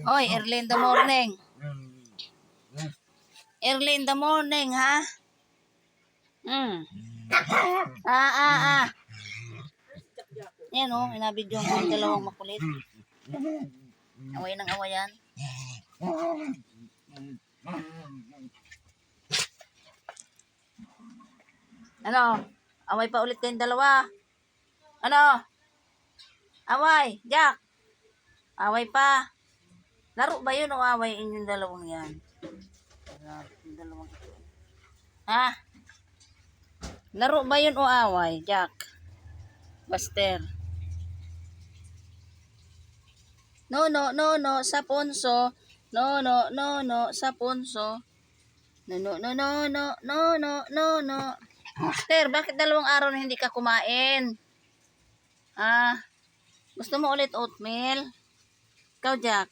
Hoy, early in the morning. Early in the morning, ha? Yan o, inabidyo ko yung dalawang makulit. Away ng awayan. Ano? Away pa ulit kayong dalawa. Ano? Away, Jack. Away pa. Laro ba yun o away inyong dalawang yan? Yung dalawang ito. Ha? Laro ba yun o away, Jack? Buster. No, sa punso. No, sa punso. No. Buster, bakit dalawang araw na hindi ka kumain? Ah, gusto mo ulit oatmeal? Ikaw, Jack.